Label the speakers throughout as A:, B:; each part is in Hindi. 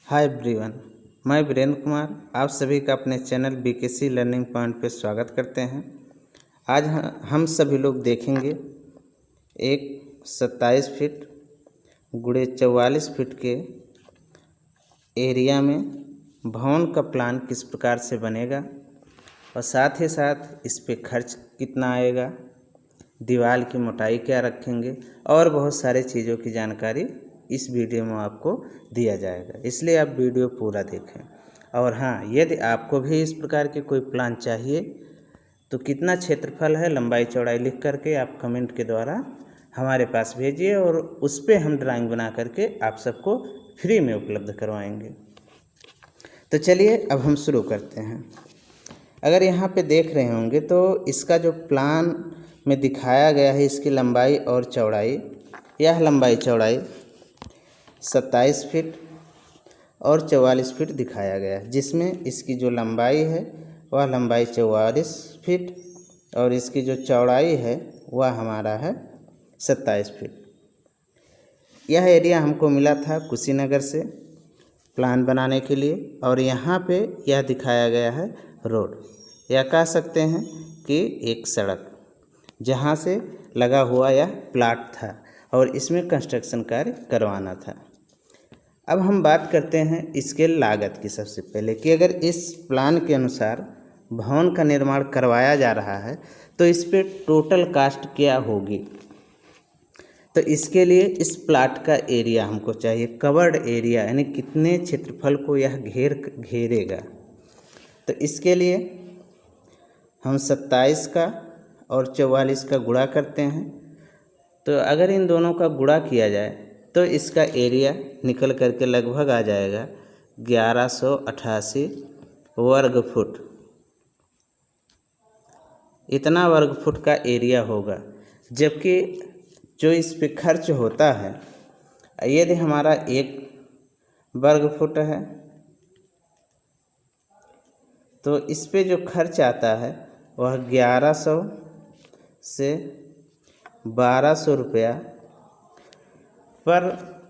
A: हाय एवरीवन, मैं वीरेंद्र कुमार आप सभी का अपने चैनल बीकेसी लर्निंग पॉइंट पर स्वागत करते हैं। आज हम सभी लोग देखेंगे एक 27 फीट गुणे 44 फीट के एरिया में भवन का प्लान किस प्रकार से बनेगा और साथ ही साथ इस पे खर्च कितना आएगा, दीवार की मोटाई क्या रखेंगे और बहुत सारे चीज़ों की जानकारी इस वीडियो में आपको दिया जाएगा, इसलिए आप वीडियो पूरा देखें। और हाँ, यदि आपको भी इस प्रकार के कोई प्लान चाहिए तो कितना क्षेत्रफल है, लंबाई चौड़ाई लिख करके आप कमेंट के द्वारा हमारे पास भेजिए और उस पर हम ड्राइंग बना करके आप सबको फ्री में उपलब्ध करवाएंगे। तो चलिए अब हम शुरू करते हैं। अगर यहाँ पे देख रहे होंगे तो इसका जो प्लान में दिखाया गया है, इसकी लंबाई और चौड़ाई, यह लंबाई चौड़ाई 27 फीट और 44 फीट दिखाया गया है, जिसमें इसकी जो लंबाई है वह लंबाई 44 फीट और इसकी जो चौड़ाई है वह हमारा है 27 फीट। यह एरिया हमको मिला था कुशीनगर से प्लान बनाने के लिए और यहाँ पे यह दिखाया गया है रोड, या कह सकते हैं कि एक सड़क जहाँ से लगा हुआ यह प्लाट था और इसमें कंस्ट्रक्शन कार्य करवाना था। अब हम बात करते हैं इसके लागत की। सबसे पहले कि अगर इस प्लान के अनुसार भवन का निर्माण करवाया जा रहा है तो इस पे टोटल कास्ट क्या होगी, तो इसके लिए इस प्लाट का एरिया हमको चाहिए, कवर्ड एरिया, यानी कितने क्षेत्रफल को यह घेरेगा। तो इसके लिए हम 27 का और 44 का गुणा करते हैं। तो अगर इन दोनों का गुणा किया जाए तो इसका एरिया निकल करके लगभग आ जाएगा 1188 वर्ग फुट। इतना वर्ग फुट का एरिया होगा, जबकि जो इस पे खर्च होता है, यदि हमारा 1 वर्ग फुट है तो इस पे जो खर्च आता है वह 1100 से 1200 रुपया पर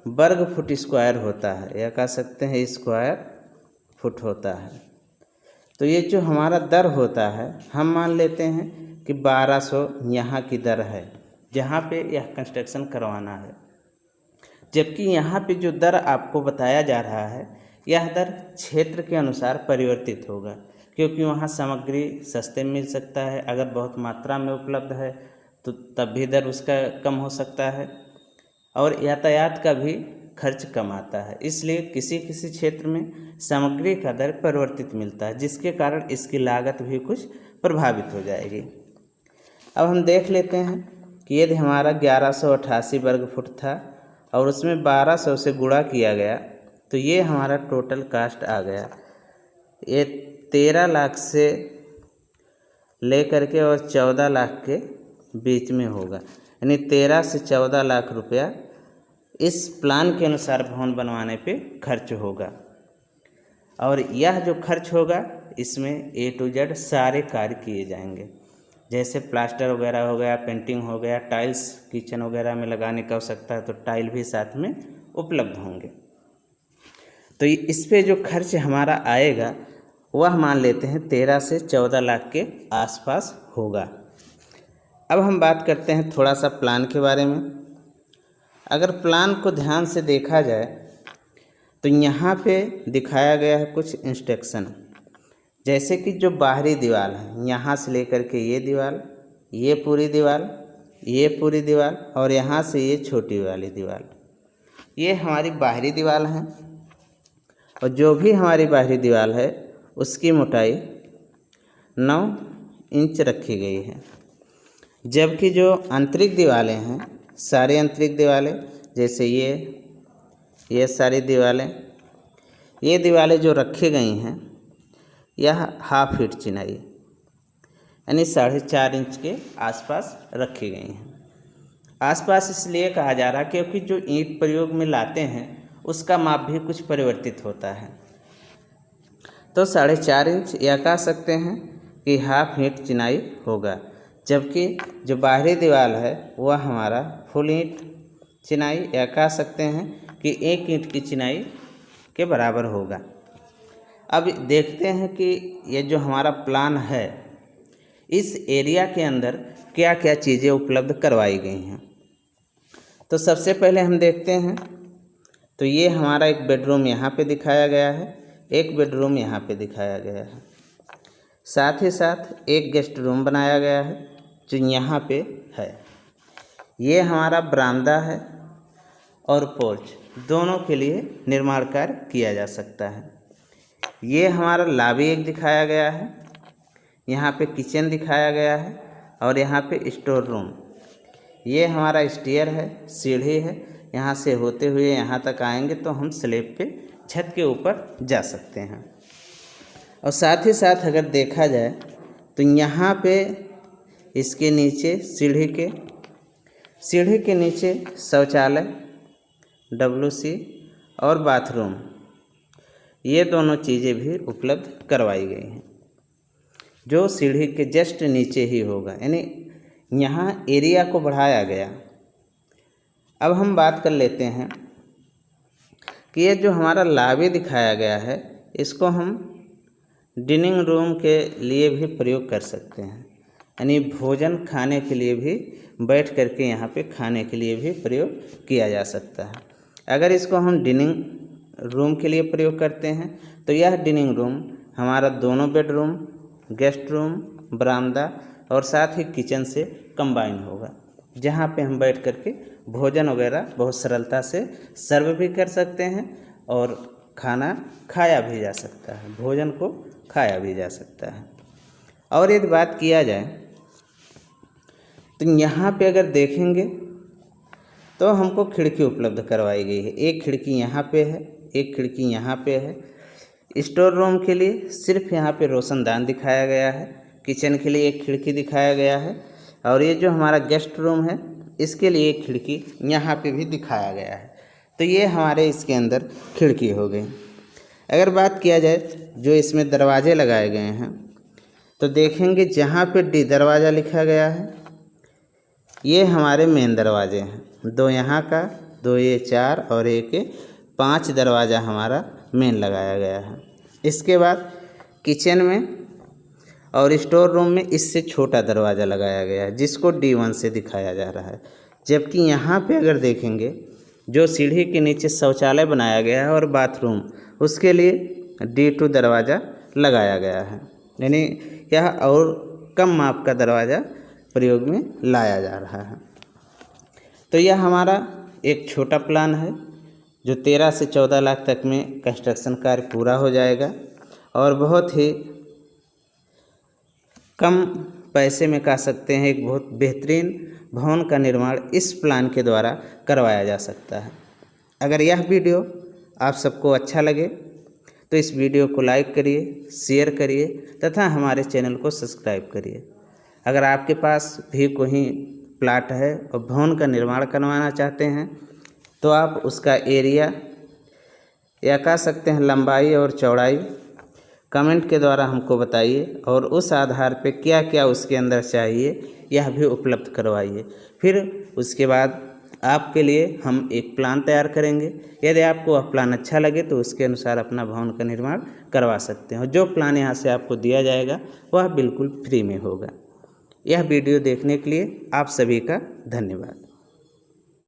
A: वर्ग फुट स्क्वायर होता है, या कह सकते हैं स्क्वायर फुट होता है। तो ये जो हमारा दर होता है, हम मान लेते हैं कि 1200 यहाँ की दर है जहाँ पे यह कंस्ट्रक्शन करवाना है, जबकि यहाँ पे जो दर आपको बताया जा रहा है यह दर क्षेत्र के अनुसार परिवर्तित होगा, क्योंकि वहाँ सामग्री सस्ते मिल सकता है, अगर बहुत मात्रा में उपलब्ध है तो तब भी दर उसका कम हो सकता है, और यातायात का भी खर्च कम आता है। इसलिए किसी किसी क्षेत्र में सामग्री का दर परिवर्तित मिलता है, जिसके कारण इसकी लागत भी कुछ प्रभावित हो जाएगी। अब हम देख लेते हैं कि यदि हमारा 1188 वर्ग फुट था और उसमें 1200 से गुणा किया गया तो ये हमारा टोटल कास्ट आ गया। ये 13 लाख से लेकर के और 14 लाख के बीच में होगा, यानी 13 से 14 लाख रुपया इस प्लान के अनुसार भवन बनवाने पे खर्च होगा। और यह जो खर्च होगा इसमें A to Z सारे कार्य किए जाएंगे, जैसे प्लास्टर वगैरह हो गया, पेंटिंग हो गया, टाइल्स किचन वगैरह में लगाने की आवश्यकता है तो टाइल भी साथ में उपलब्ध होंगे। तो इस पे जो खर्च हमारा आएगा वह मान लेते हैं 13 से 14 लाख के आसपास होगा। अब हम बात करते हैं थोड़ा सा प्लान के बारे में। अगर प्लान को ध्यान से देखा जाए तो यहाँ पे दिखाया गया है कुछ इंस्ट्रक्शन, जैसे कि जो बाहरी दीवार है, यहाँ से लेकर के ये दीवार, ये पूरी दीवार, ये पूरी दीवार और यहाँ से ये छोटी वाली दीवार, ये हमारी बाहरी दीवार है। और जो भी हमारी बाहरी दीवार है उसकी मोटाई 9 इंच रखी गई है, जबकि जो आंतरिक दीवारें हैं, सारी आंतरिक दीवारें, जैसे ये सारी दीवारें, ये दीवारें जो रखी गई हैं यह हाफ फीट चिनाई यानी 4.5 इंच के आसपास रखी गई हैं। आसपास इसलिए कहा जा रहा है क्योंकि जो ईंट प्रयोग में लाते हैं उसका माप भी कुछ परिवर्तित होता है। तो 4.5 इंच या कह सकते हैं कि हाफ ईंट चिनाई होगा, जबकि जो बाहरी दीवार है वह हमारा फुल ईंट चिनाई, या कह सकते हैं कि 1 ईंट की चिनाई के बराबर होगा। अब देखते हैं कि ये जो हमारा प्लान है इस एरिया के अंदर क्या क्या चीज़ें उपलब्ध करवाई गई हैं। तो सबसे पहले हम देखते हैं, तो ये हमारा एक बेडरूम यहाँ पे दिखाया गया है, एक बेडरूम यहाँ पे दिखाया गया है, साथ ही साथ एक गेस्ट रूम बनाया गया है जो यहाँ पे है। ये हमारा बरामदा है और पोर्च दोनों के लिए निर्माण कार्य किया जा सकता है। ये हमारा लॉबी एक दिखाया गया है, यहाँ पे किचन दिखाया गया है और यहाँ पे स्टोर रूम। ये हमारा स्टेयर है, सीढ़ी है, यहाँ से होते हुए यहाँ तक आएंगे तो हम स्लैब पे छत के ऊपर जा सकते हैं। और साथ ही साथ अगर देखा जाए तो यहाँ पे इसके नीचे सीढ़ी के नीचे शौचालय, WC और बाथरूम, ये दोनों चीज़ें भी उपलब्ध करवाई गई हैं जो सीढ़ी के जस्ट नीचे ही होगा, यानी यहाँ एरिया को बढ़ाया गया। अब हम बात कर लेते हैं कि ये जो हमारा लॉबी दिखाया गया है इसको हम डिनिंग रूम के लिए भी प्रयोग कर सकते हैं, यानी भोजन खाने के लिए भी बैठ करके यहाँ पे खाने के लिए भी प्रयोग किया जा सकता है। अगर इसको हम डिनिंग रूम के लिए प्रयोग करते हैं तो यह डिनिंग रूम हमारा दोनों बेडरूम, गेस्ट रूम, बरामदा और साथ ही किचन से कंबाइन होगा, जहाँ पे हम बैठ करके भोजन वगैरह बहुत सरलता से सर्व भी कर सकते हैं और खाना खाया भी जा सकता है, भोजन को खाया भी जा सकता है। और यदि बात किया जाए तो यहाँ पे अगर देखेंगे तो हमको खिड़की उपलब्ध करवाई गई है। एक खिड़की यहाँ पे है, एक खिड़की यहाँ पे है। स्टोर रूम के लिए सिर्फ यहाँ पे रोशनदान दिखाया गया है, किचन के लिए एक खिड़की दिखाया गया है और ये जो हमारा गेस्ट रूम है इसके लिए एक खिड़की यहाँ पे भी दिखाया गया है। तो ये हमारे इसके अंदर खिड़की हो गई। अगर बात किया जाए जो इसमें दरवाजे लगाए गए हैं तो देखेंगे जहाँ पे D दरवाज़ा लिखा गया है ये हमारे मेन दरवाजे हैं, 2 यहाँ का, 2 ये 4 और एक 5 दरवाज़ा हमारा मेन लगाया गया है। इसके बाद किचन में और स्टोर रूम में इससे छोटा दरवाज़ा लगाया गया है जिसको D1 से दिखाया जा रहा है। जबकि यहाँ पे अगर देखेंगे जो सीढ़ी के नीचे शौचालय बनाया गया है और बाथरूम, उसके लिए D2 दरवाज़ा लगाया गया है, यानी यह और कम माप का दरवाज़ा प्रयोग में लाया जा रहा है। तो यह हमारा एक छोटा प्लान है जो 13 से 14 लाख तक में कंस्ट्रक्शन कार्य पूरा हो जाएगा और बहुत ही कम पैसे में कह सकते हैं एक बहुत बेहतरीन भवन का निर्माण इस प्लान के द्वारा करवाया जा सकता है। अगर यह वीडियो आप सबको अच्छा लगे तो इस वीडियो को लाइक करिए, शेयर करिए तथा हमारे चैनल को सब्सक्राइब करिए। अगर आपके पास भी कोई प्लाट है और भवन का निर्माण करवाना चाहते हैं तो आप उसका एरिया या कह सकते हैं लंबाई और चौड़ाई कमेंट के द्वारा हमको बताइए और उस आधार पे क्या क्या उसके अंदर चाहिए यह भी उपलब्ध करवाइए। फिर उसके बाद आपके लिए हम एक प्लान तैयार करेंगे। यदि आपको वह प्लान अच्छा लगे तो उसके अनुसार अपना भवन का निर्माण करवा सकते हैं और जो प्लान यहाँ से आपको दिया जाएगा वह बिल्कुल फ्री में होगा। यह वीडियो देखने के लिए आप सभी का धन्यवाद।